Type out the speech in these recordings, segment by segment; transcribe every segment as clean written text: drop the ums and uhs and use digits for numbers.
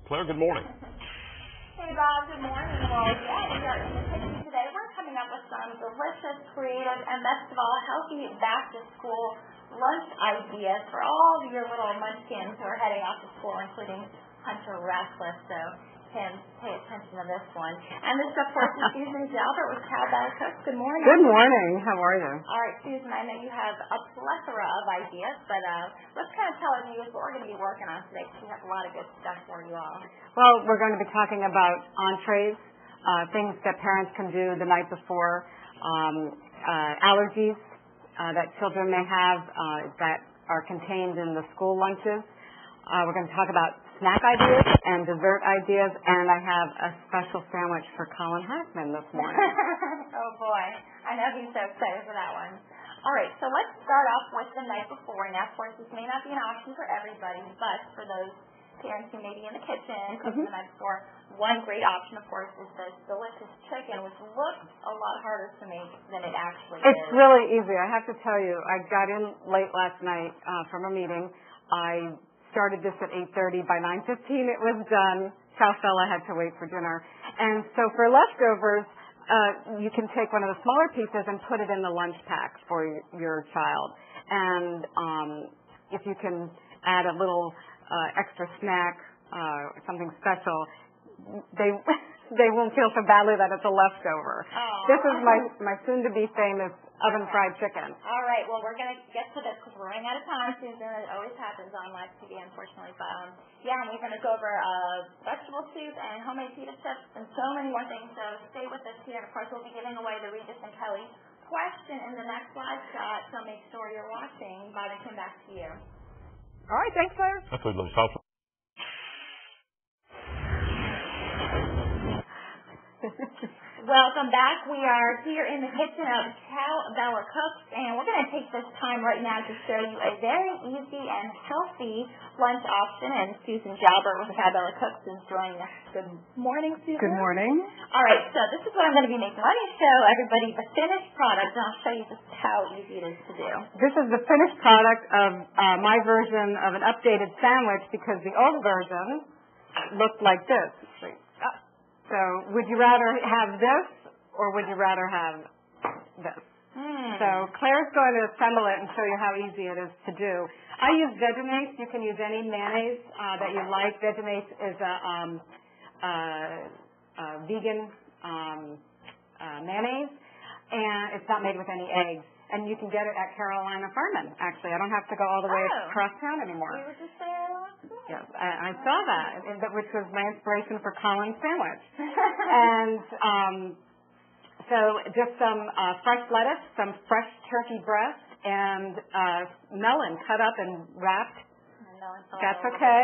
Claire, good morning. Hey, Bob. Good morning. Well, yeah, we are in the kitchen today. We're coming up with some delicious, creative, and best of all, healthy back-to-school lunch ideas for all of your little munchkins who are heading off to school, including Hunter Ratcliffe. So, Tim, pay attention to this one. And this, of course, is Susan Jalbert with Chow Bella Cooks. Good morning. Good morning. How are you? All right, Susan, I know you have a plethora of ideas, but let's kind of tell us what we're going to be working on today, because we have a lot of good stuff for you all. Well, we're going to be talking about entrees, things that parents can do the night before, allergies that children may have that are contained in the school lunches. We're going to talk about snack ideas and dessert ideas, and I have a special sandwich for Colin Hackman this morning. Oh, boy. I know he's so excited for that one. All right, so let's start off with the night before. Now, of course, this may not be an option for everybody, but for those parents who may be in the kitchen cooking the night before, one great option, of course, is this delicious chicken, which looks a lot harder to make than it actually is. It's really easy. I have to tell you, I got in late last night from a meeting. I started this at 8:30. By 9:15, it was done. Chow Bella had to wait for dinner. And so for leftovers, you can take one of the smaller pieces and put it in the lunch pack for your child. And if you can add a little extra snack, something special, they won't feel so badly that it's a leftover. Oh. This is my soon-to-be famous oven-fried chicken. All right, well, we're going to get to this because we're running out of time, Susan. It always happens on live TV, unfortunately. But, yeah, and we're going to go over vegetable soup and homemade pita chips and so many more things. So stay with us here. And, of course, we'll be giving away the Regis and Kelly question in the next live shot, so make sure you're watching. Bob and Kim, back to you. All right, thanks, Claire. That's a little salsa. Welcome back. We are here in the kitchen of Chow Bella Cooks, and we're going to take this time right now to show you a very easy and healthy lunch option. And Susan Jalbert with Chow Bella Cooks is joining us. Good morning, Susan. Good morning. All right, so this is what I'm going to be making. Let me show everybody the finished product, and I'll show you just how easy it is to do. This is the finished product of my version of an updated sandwich, because the old version looked like this. So would you rather have this, or would you rather have this? So Claire's going to assemble it and show you how easy it is to do. I use Vegemite. You can use any mayonnaise that you like. Vegemite is a vegan mayonnaise, and it's not made with any eggs. And you can get it at Carolina Farman, actually. I don't have to go all the way across town anymore. We were just there last week. Yes, I saw that, which was my inspiration for Colin's sandwich. And so just some fresh lettuce, some fresh turkey breast, and melon cut up and wrapped. That's okay.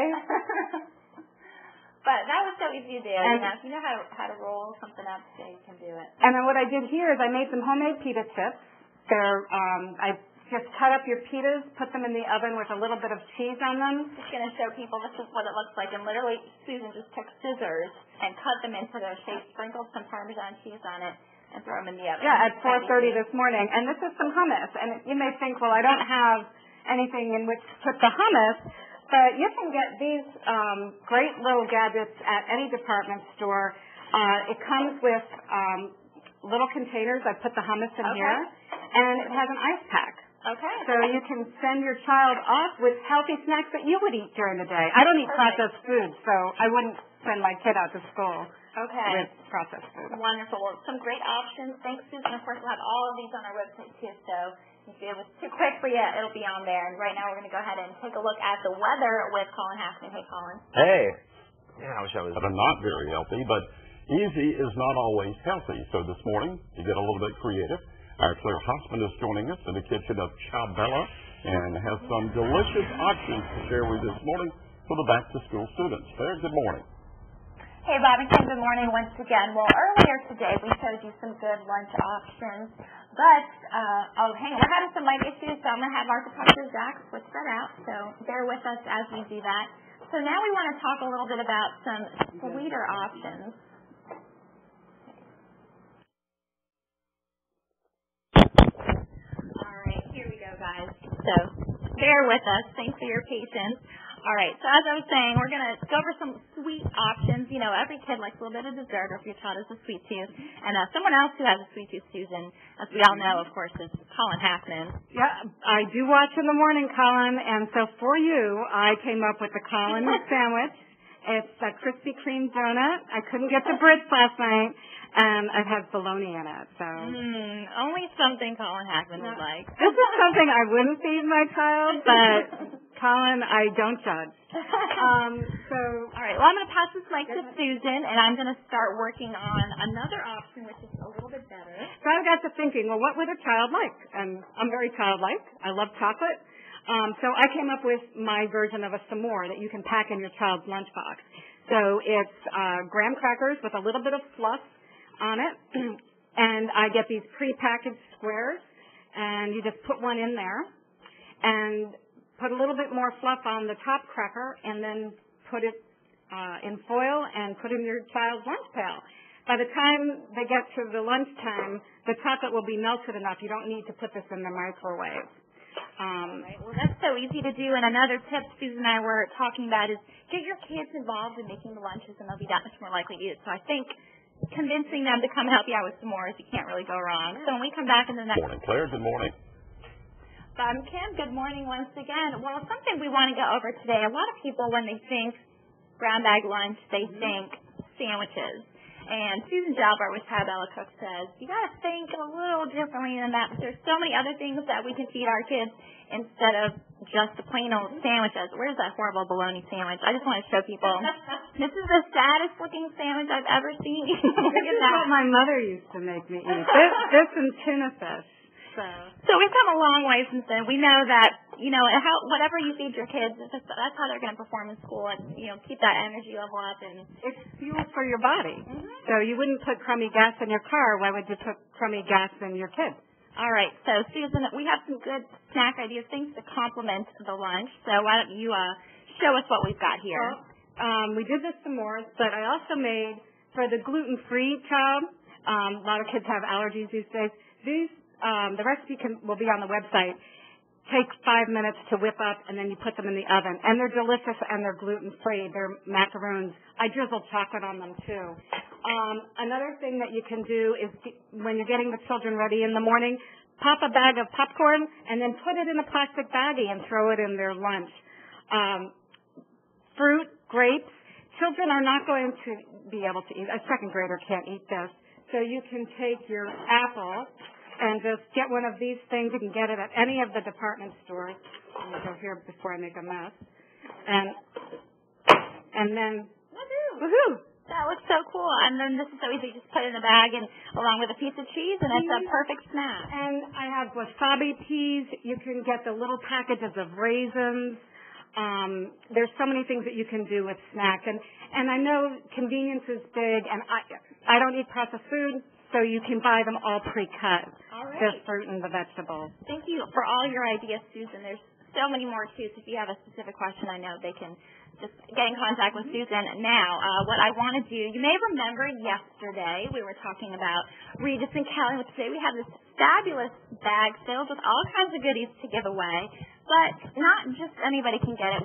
But that was so easy to do. And if you know how to roll something up, so you can do it. And then what I did here is I made some homemade pita chips. I just cut up your pitas, put them in the oven with a little bit of cheese on them. Just going to show people this is what it looks like. And literally, Susan just took scissors and cut them into their shape, sprinkled some Parmesan cheese on it, and throw them in the oven. Yeah, at 4:30 this morning. And this is some hummus. And you may think, well, I don't have anything in which to put the hummus. But you can get these great little gadgets at any department store. It comes with little containers. I put the hummus in here. And it has an ice pack. Okay. So you can send your child off with healthy snacks that you would eat during the day. I don't eat processed food, so I wouldn't send my kid out to school with processed food. Wonderful. Well, some great options. Thanks, Susan. Of course, we'll have all of these on our website, too. So if it was too quick for you, it'll be on there. And right now we're going to go ahead and take a look at the weather with Colin Hackman. Hey, Colin. Hey. Yeah, I wish I was. But not very healthy, but easy is not always healthy. So this morning, you get a little bit creative. Our Claire Hossman is joining us in the kitchen of Chow Bella and has some delicious options to share with you this morning for the back-to-school students. Claire, good morning. Hey, Bob and Kim, good morning once again. Well, earlier today we showed you some good lunch options, but, hang on, we're having some mic issues, so I'm going to have our Dr. Zach switch that out, so bear with us as we do that. So now we want to talk a little bit about some sweeter options. Guys, so bear with us. Thanks for your patience. All right, so as I was saying, we're going to go over some sweet sweet options. You know, every kid likes a little bit of dessert, or if your child has a sweet tooth. And someone else who has a sweet tooth, Susan, as we all know, of course, is Colin Hackman. Yeah, I do watch in the morning, Colin, and so for you, I came up with the Colin sandwich. It's a Krispy Kreme donut. I couldn't get the Brits last night, and it has bologna in it. So Only something Colin Hackman would like. This is something I wouldn't feed my child, but Colin, I don't judge. All right, well, I'm going to pass this mic to Susan, and I'm going to start working on another option, which is a little bit better. So I got to thinking, well, what would a child like? And I'm very childlike. I love chocolate. So I came up with my version of a s'more that you can pack in your child's lunchbox. So it's graham crackers with a little bit of fluff on it, and I get these pre-packaged squares, and you just put one in there, and put a little bit more fluff on the top cracker, and then put it in foil and put in your child's lunch pail. By the time they get to the lunchtime, the chocolate will be melted enough. You don't need to put this in the microwave. Right. Well, that's so easy to do. And another tip Susan and I were talking about is get your kids involved in making the lunches, and they'll be that much more likely to eat it. So I think convincing them to come help you out with s'mores, you can't really go wrong. So when we come back in the next... Good morning, Claire. Good morning. I'm Kim. Good morning once again. Well, something we want to go over today. A lot of people, when they think brown bag lunch, they think sandwiches. And Susan Jalbert with Chow Bella Cooks says, you got to think a little differently than that. There's so many other things that we can feed our kids instead of just the plain old sandwiches. Where's that horrible bologna sandwich? I just want to show people. This is the saddest looking sandwich I've ever seen. Look at that. What my mother used to make me eat. This and tuna fish. So we've come a long way since then. We know that, you know, whatever you feed your kids, that's how they're going to perform in school and, you know, keep that energy level up. And it's fuel for your body. So you wouldn't put crummy gas in your car. Why would you put crummy gas in your kids? All right. So, Susan, we have some good snack ideas, things to complement the lunch. So why don't you show us what we've got here? Well, we did the s'mores, but I also made, for the gluten-free child, a lot of kids have allergies these days. The recipe will be on the website. Take 5 minutes to whip up, and then you put them in the oven. And they're delicious, and they're gluten-free. They're macaroons. I drizzle chocolate on them, too. Another thing that you can do is when you're getting the children ready in the morning, pop a bag of popcorn, and then put it in a plastic baggie and throw it in their lunch. Fruit, grapes. Children are not going to be able to eat. A second grader can't eat this. So you can take your apple and just get one of these things. You can get it at any of the department stores. Let me go here before I make a mess. And then, woohoo! That looks so cool. And then this is so easy. You just put it in a bag and along with a piece of cheese, and it's a perfect snack. And I have wasabi peas. You can get the little packages of raisins. There's so many things that you can do with snack. And I know convenience is big, and I don't eat processed food. So you can buy them all pre-cut, the fruit and the vegetables. Thank you for all your ideas, Susan. There's so many more, too. So if you have a specific question, I know they can just get in contact with Susan. Now, what I want to do, you may remember yesterday we were talking about Regis and Kelly. Today we have this fabulous bag filled with all kinds of goodies to give away. But not just anybody can get it.